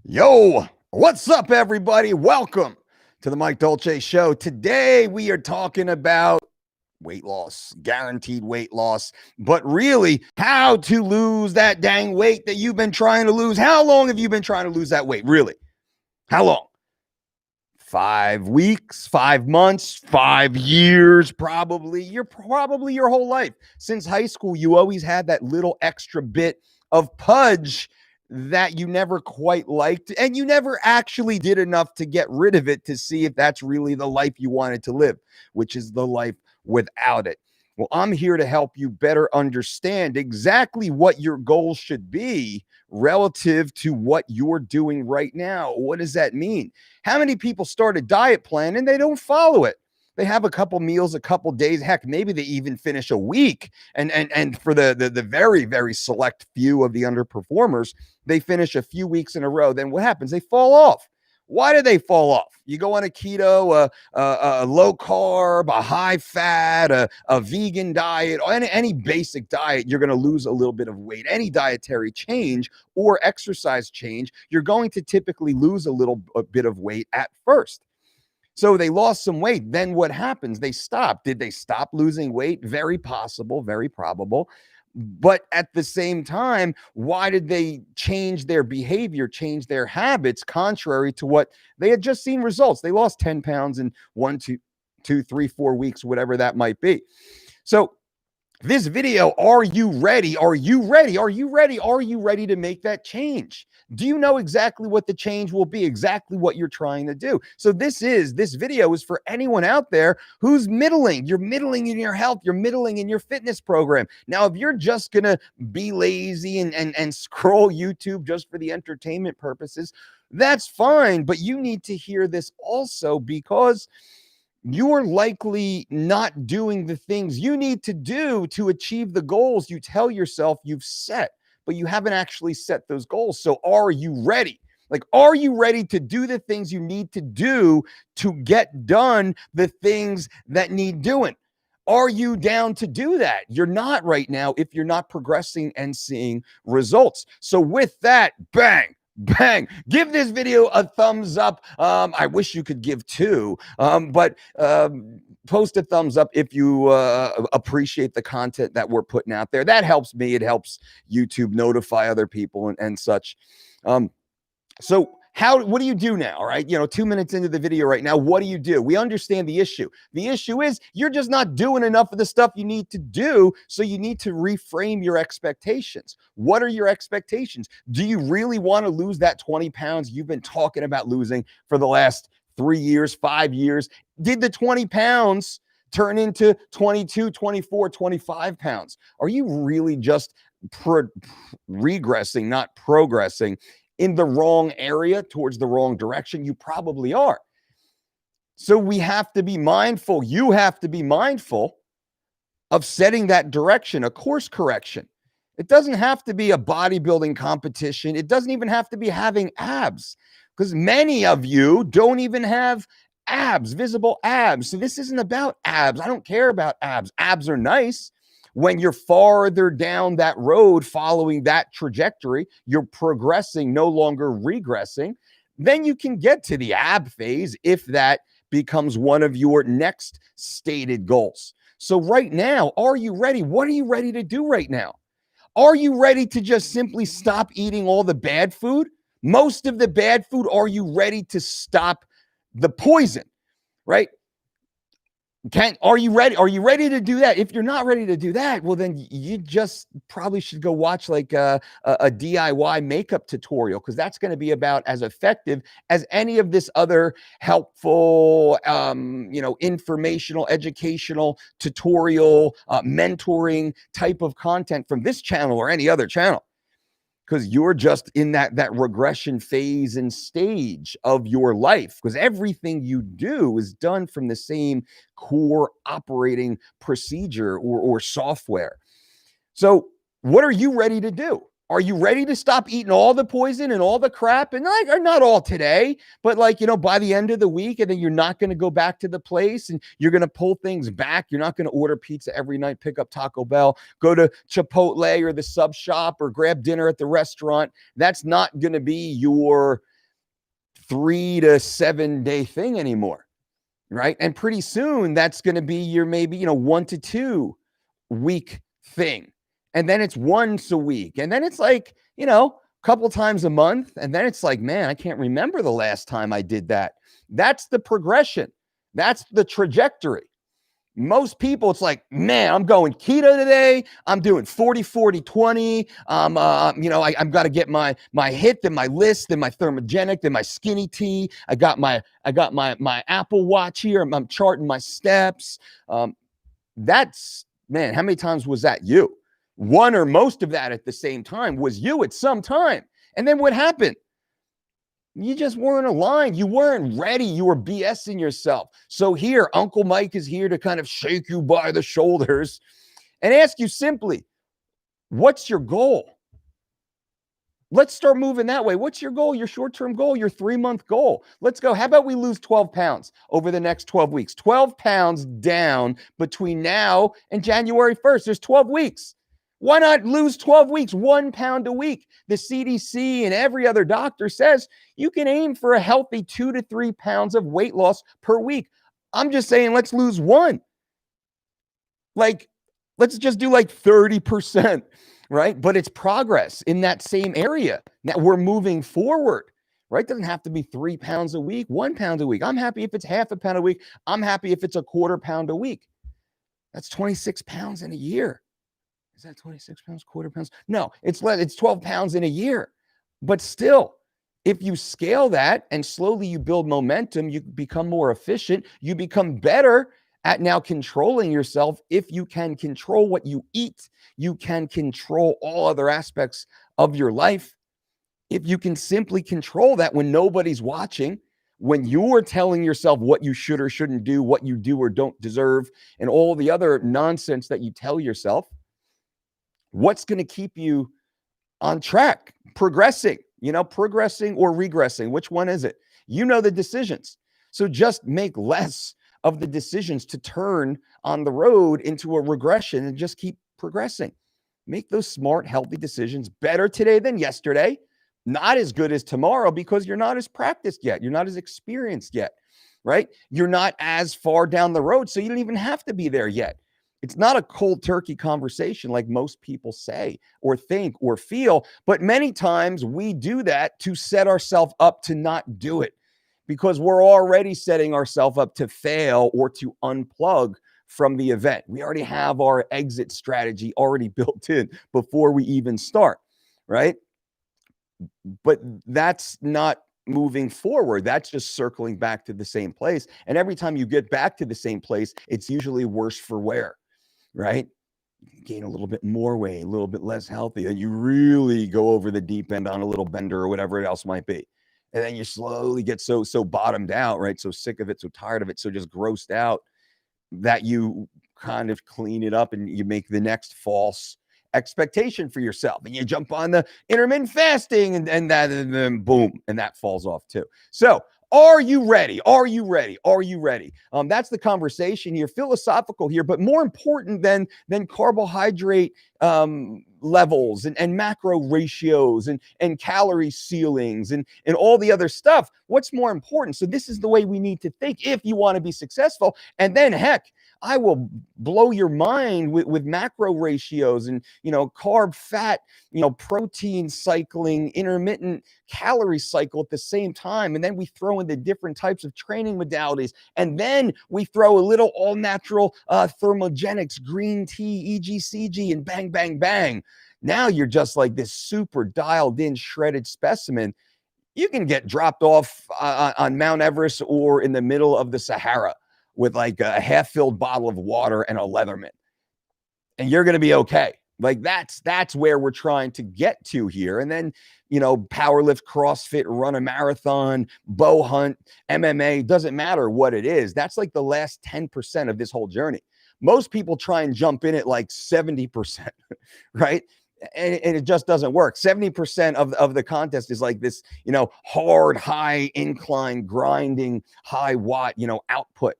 Yo, what's up, everybody? Welcome to the Mike Dolce Show. Today, we are talking about weight loss, guaranteed weight loss, but really how to lose that dang weight that you've been trying to lose. How long have you been trying to lose that weight? Really? How long? 5 weeks, 5 months, 5 years, probably. You're probably your whole life. Since high school, you always had that little extra bit of pudge that you never quite liked, and you never actually did enough to get rid of it to see if that's really the life you wanted to live, which is the life without it. Well, I'm here to help you better understand exactly what your goals should be relative to what you're doing right now. What does that mean? How many people start a diet plan and they don't follow it? They have a couple meals, a couple days, heck, maybe they even finish a week. And for the very, very select few of the underperformers, they finish a few weeks in a row. Then what happens? They fall off. Why do they fall off? You go on a keto, a low carb, a high fat, a vegan diet, or any basic diet, you're going to lose a little bit of weight. Any dietary change or exercise change, you're going to typically lose a bit of weight at first. So they lost some weight. Then what happens? They stop. Did they stop losing weight? Very possible, very probable. But at the same time, why did they change their behavior, change their habits, contrary to what they had just seen results? They lost 10 pounds in 1, 2, 3, 4 weeks, whatever that might be. So this video, are you ready? Are you ready? Are you ready? Are you ready to make that change? Do you know exactly what the change will be, exactly what you're trying to do? So this video is for anyone out there who's middling. You're middling in your health. You're middling in your fitness program. Now, if you're just going to be lazy and scroll YouTube just for the entertainment purposes, that's fine. But you need to hear this also because you're likely not doing the things you need to do to achieve the goals you tell yourself you've set, but you haven't actually set those goals. So are you ready? Like, are you ready to do the things you need to do to get done the things that need doing? Are you down to do that? You're not right now if you're not progressing and seeing results. So with that, bang, bang, give this video a thumbs up. I wish you could give two, but post a thumbs up if you appreciate the content that we're putting out there. That helps me. It helps YouTube notify other people and such. So what do you do now? All right. 2 minutes into the video right now, what do you do? We understand the issue. The issue is you're just not doing enough of the stuff you need to do. So you need to reframe your expectations. What are your expectations? Do you really want to lose that 20 pounds you've been talking about losing for the last 3 years, 5 years? Did the 20 pounds turn into 22, 24, 25 pounds? Are you really just regressing, not progressing in the wrong area towards the wrong direction? You probably are. So we have to be mindful. You have to be mindful of setting that direction, a course correction. It doesn't have to be a bodybuilding competition. It doesn't even have to be having abs, because many of you don't even have abs, visible abs. So this isn't about abs. I don't care about abs. Abs are nice. When you're farther down that road, following that trajectory, you're progressing, no longer regressing, then you can get to the ab phase if that becomes one of your next stated goals. So right now, are you ready? What are you ready to do right now? Are you ready to just simply stop eating all the bad food? Most of the bad food. Are you ready to stop the poison, right? Are you ready? Are you ready to do that? If you're not ready to do that, well, then you just probably should go watch like a DIY makeup tutorial, because that's going to be about as effective as any of this other helpful, informational, educational, tutorial, mentoring type of content from this channel or any other channel. Because you're just in that regression phase and stage of your life, because everything you do is done from the same core operating procedure or software. So what are you ready to do? Are you ready to stop eating all the poison and all the crap? And not all today, but by the end of the week, and then you're not going to go back to the place, and you're going to pull things back. You're not going to order pizza every night, pick up Taco Bell, go to Chipotle or the sub shop, or grab dinner at the restaurant. That's not going to be your 3 to 7 day thing anymore, right? And pretty soon that's going to be your maybe, 1 to 2 week thing. And then it's once a week. And then it's like, a couple times a month. And then it's like, man, I can't remember the last time I did that. That's the progression. That's the trajectory. Most people, it's like, man, I'm going keto today. I'm doing 40, 40, 20. I've got to get my HIIT, then my list, then my thermogenic, then my skinny tea. I got my Apple Watch here. I'm charting my steps. That's, man, how many times was that you? One or most of that at the same time was you at some time. And then what happened? You just weren't aligned. You weren't ready. You were BSing yourself. So here, Uncle Mike is here to kind of shake you by the shoulders and ask you simply, what's your goal? Let's start moving that way. What's your goal? Your short-term goal, your 3-month goal. Let's go. How about we lose 12 pounds over the next 12 weeks? 12 pounds down between now and January 1st. There's 12 weeks. Why not lose 12 weeks, 1 pound a week? The CDC and every other doctor says you can aim for a healthy 2 to 3 pounds of weight loss per week. I'm just saying, let's lose 1. Let's just do 30%, right? But it's progress in that same area. Now we're moving forward, right? It doesn't have to be 3 pounds a week, 1 pound a week. I'm happy if it's half a pound a week. I'm happy if it's a quarter pound a week. That's 26 pounds in a year. Is that 26 pounds, quarter pounds? No, it's 12 pounds in a year. But still, if you scale that and slowly you build momentum, you become more efficient. You become better at now controlling yourself. If you can control what you eat, you can control all other aspects of your life. If you can simply control that when nobody's watching, when you're telling yourself what you should or shouldn't do, what you do or don't deserve, and all the other nonsense that you tell yourself, what's going to keep you on track, progressing or regressing? Which one is it? You know the decisions. So just make less of the decisions to turn on the road into a regression and just keep progressing. Make those smart, healthy decisions. Better today than yesterday. Not as good as tomorrow because you're not as practiced yet. You're not as experienced yet, right? You're not as far down the road, so you don't even have to be there yet. It's not a cold turkey conversation like most people say or think or feel, but many times we do that to set ourselves up to not do it because we're already setting ourselves up to fail or to unplug from the event. We already have our exit strategy already built in before we even start, right? But that's not moving forward. That's just circling back to the same place. And every time you get back to the same place, it's usually worse for wear. Right? You gain a little bit more weight, a little bit less healthy, and you really go over the deep end on a little bender or whatever it else might be. And then you slowly get so bottomed out, right? So sick of it, so tired of it, so just grossed out that you kind of clean it up and you make the next false expectation for yourself. And you jump on the intermittent fasting and then boom, and that falls off too. So are you ready? Are you ready? Are you ready? That's the conversation here, philosophical here, but more important than carbohydrate levels and macro ratios and calorie ceilings and all the other stuff. What's more important? So this is the way we need to think if you want to be successful. And then heck, I will blow your mind with macro ratios and, carb, fat, protein cycling, intermittent calorie cycle at the same time. And then we throw in the different types of training modalities. And then we throw a little all natural thermogenics, green tea, EGCG, and bang, bang, bang. Now you're just like this super dialed in, shredded specimen. You can get dropped off on Mount Everest or in the middle of the Sahara with like a half-filled bottle of water and a Leatherman. And you're going to be okay. Like that's where we're trying to get to here. And then, powerlift, CrossFit, run a marathon, bow hunt, MMA, doesn't matter what it is. That's like the last 10% of this whole journey. Most people try and jump in at like 70%, right? And it just doesn't work. 70% of the contest is like this, hard, high incline, grinding, high watt, output.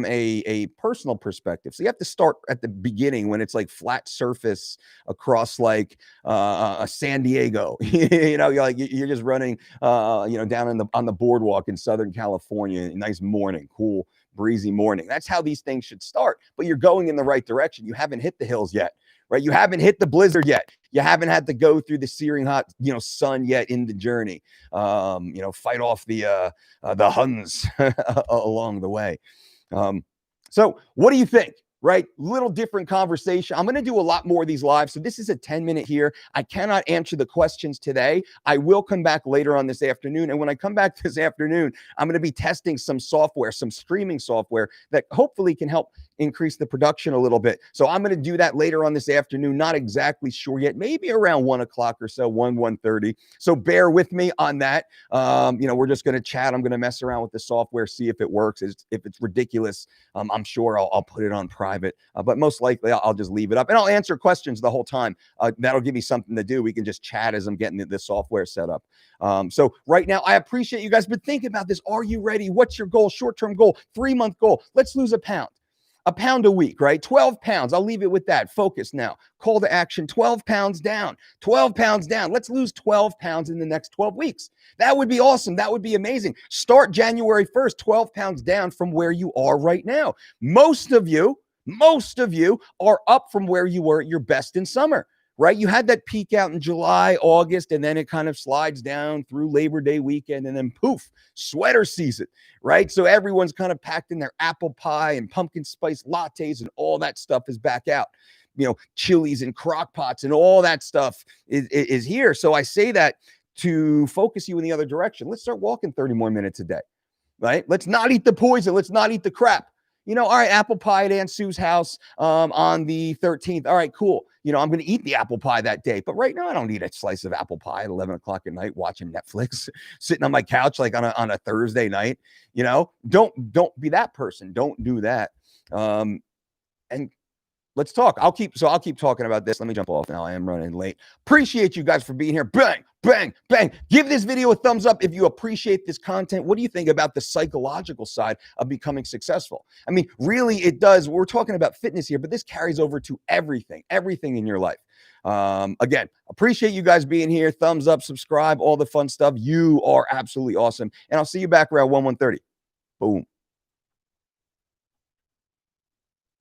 a personal perspective. So you have to start at the beginning when it's like flat surface across like San Diego. You know, you're just running down on the boardwalk in Southern California. Nice morning, cool breezy morning. That's how these things should start. But you're going in the right direction. You haven't hit the hills yet, right? You haven't hit the blizzard yet. You haven't had to go through the searing hot, sun yet in the journey. Fight off the Huns along the way. So what do you think? Right? Little different conversation. I'm going to do a lot more of these live. So this is a 10-minute here. I cannot answer the questions today. I will come back later on this afternoon. And when I come back this afternoon, I'm going to be testing some software, some streaming software that hopefully can help increase the production a little bit. So I'm going to do that later on this afternoon. Not exactly sure yet, maybe around 1 o'clock or so, 1:30. So bear with me on that. We're just going to chat. I'm going to mess around with the software, see if it works. If it's ridiculous, I'm sure I'll put it on private, but most likely I'll just leave it up and I'll answer questions the whole time. That'll give me something to do. We can just chat as I'm getting the software set up. So right now, I appreciate you guys, but think about this. Are you ready? What's your goal? Short-term goal, 3-month goal. Let's lose a pound a week, right? 12 pounds. I'll leave it with that. Focus now. Call to action, 12 pounds down, 12 pounds down. Let's lose 12 pounds in the next 12 weeks. That would be awesome. That would be amazing. Start January 1st, 12 pounds down from where you are right now. Most of you are up from where you were at your best in summer, right? You had that peak out in July, August, and then it kind of slides down through Labor Day weekend, and then poof, sweater season, right? So everyone's kind of packed in their apple pie and pumpkin spice lattes, and all that stuff is back out. Chilies and crock pots and all that stuff is here. So I say that to focus you in the other direction. Let's start walking 30 more minutes a day, right? Let's not eat the poison. Let's not eat the crap. All right, apple pie at Aunt Sue's house on the 13th. All right, cool. I'm going to eat the apple pie that day. But right now, I don't need a slice of apple pie at 11 o'clock at night watching Netflix, sitting on my couch like on a Thursday night. Don't be that person. Don't do that. And let's talk. I'll keep talking about this. Let me jump off now. I am running late. Appreciate you guys for being here. Bang, bang, bang. Give this video a thumbs up if you appreciate this content. What do you think about the psychological side of becoming successful? I mean, really, it does. We're talking about fitness here, but this carries over to everything in your life. Again, appreciate you guys being here. Thumbs up, subscribe, all the fun stuff. You are absolutely awesome. And I'll see you back around 1:30. Boom.